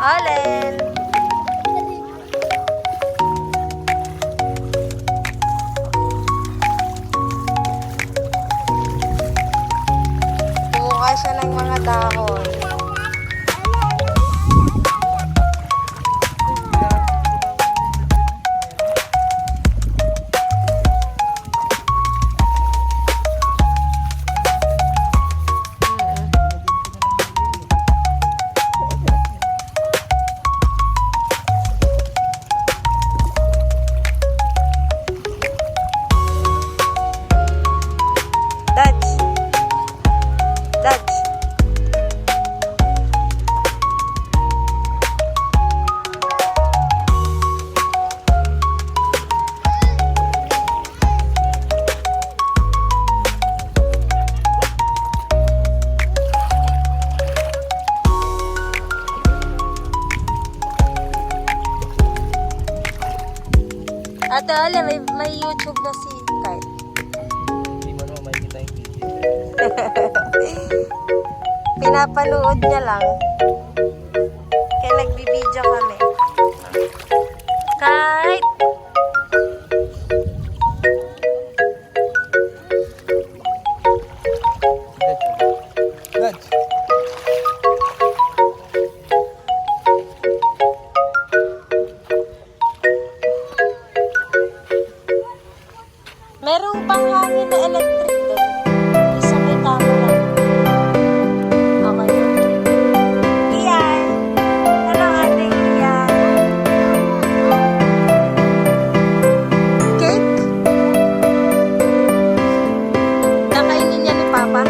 Alin? Kumuha siya ng mga dahon. Dutch. Dutch. Ate Ale, may YouTube na si Kyle. Hindi mo naman makikita yung video. Pinapanood niya lang. Kaya nagbibideo kami. Kahit Good. merong panghangin na electric doon. Isa may kamo lang. Okay. Iyan. Hello, ate Iyan. Cake? Nakainin niya ni Papa?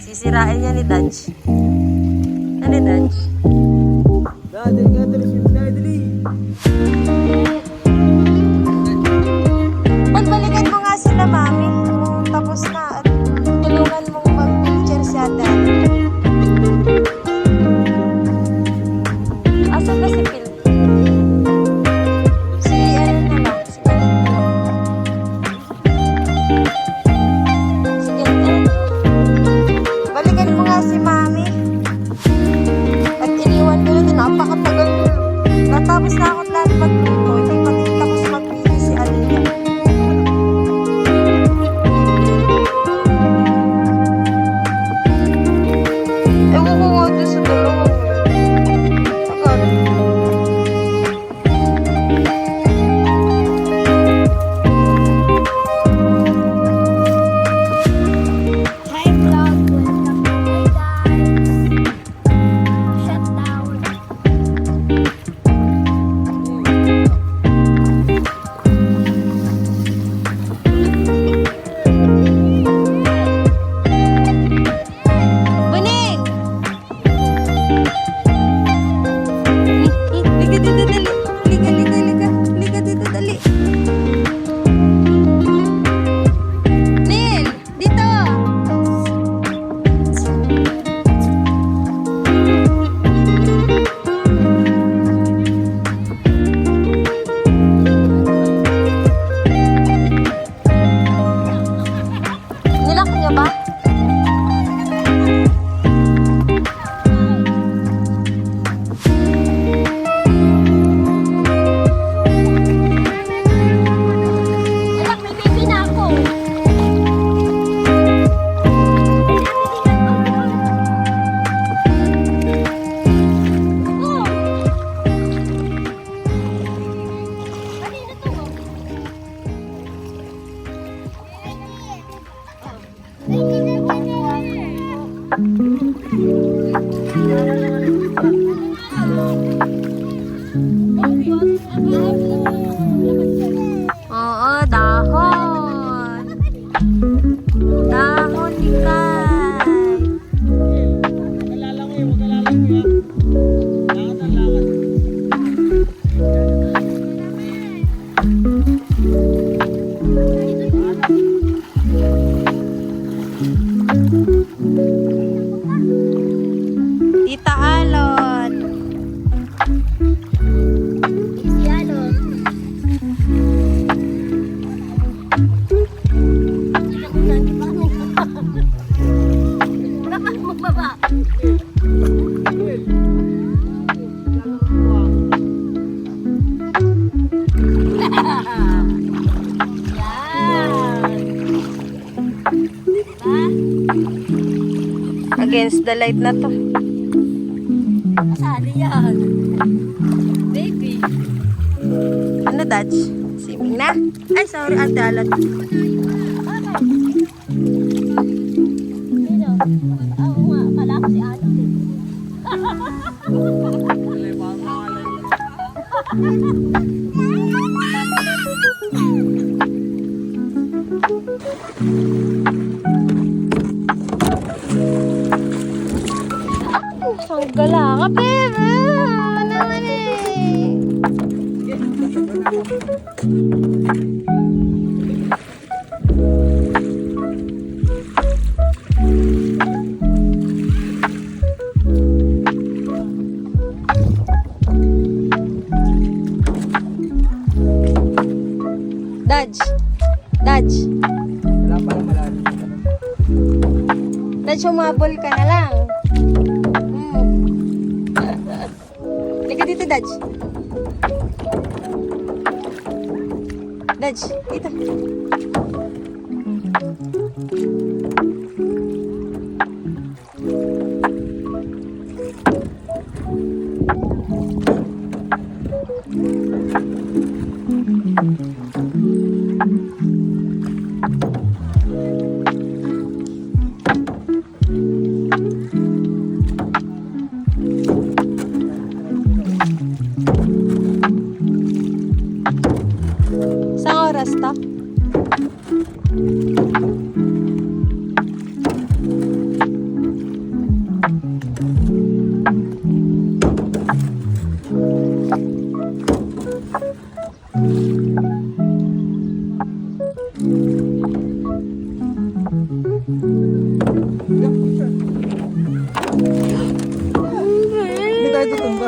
Sisirain niya ni Dutch. Ano ni Dutch? Dali, dali. Pagbalikan mo nga sila, mami. Kung tapos na at tulungan mong mag-picture si ate. Asa ba si Phil? Si ano na lang, si Galit na lang. Si Galit. Balikan mo nga si mami. At iniwan ko na napakatagal. Natapos na ako lahat magluto. Hindi pa tapos mag-video si Alina. Ewan ko nga doon sa dalawang yun. Tagal. Hi vlog, welcome to my guys. Shut down. Buning! Liga dito, dali. Liga dito, dali. Nil, dito. Nilak niya ba? Anak, may baby na ako. Oh. Kanina to, oh. Oo, dahon. Dahon ni Kai. Tita Alon. Yalo. Hindi na ko Against the light na to. Masali yan. Baby. Ano, Dutch? Swimming na? Ay, sorry, ate alat. Sino? Oo nga, kala ko si Ano eh. Ang gala ka, pero. Naman eh. Dodge. Dodge. Wala pa lang malalim. Dodge, humabol ka na lang. Halika dito, Dodge. Dodge, dito. Isang oras to? Hindi tayo tutumba.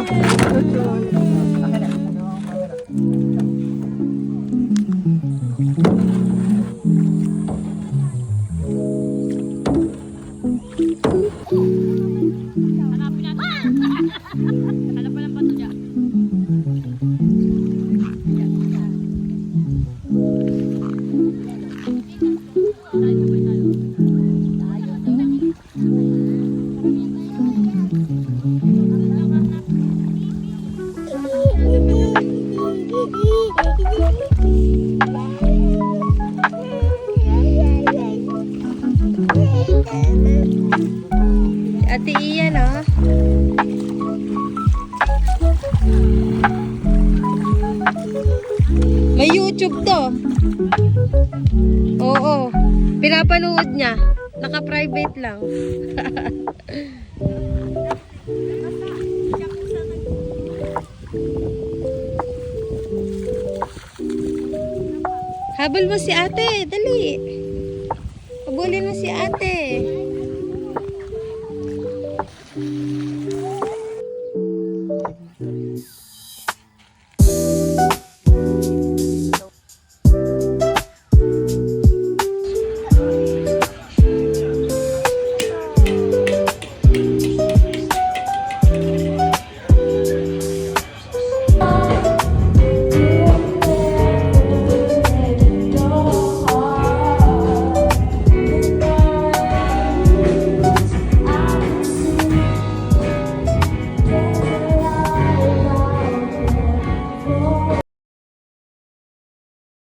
Ate Ian, oh. May YouTube to. Oo. Pinapanood niya. Naka-private lang. Habol mo si ate. Dali. Habulin mo si ate.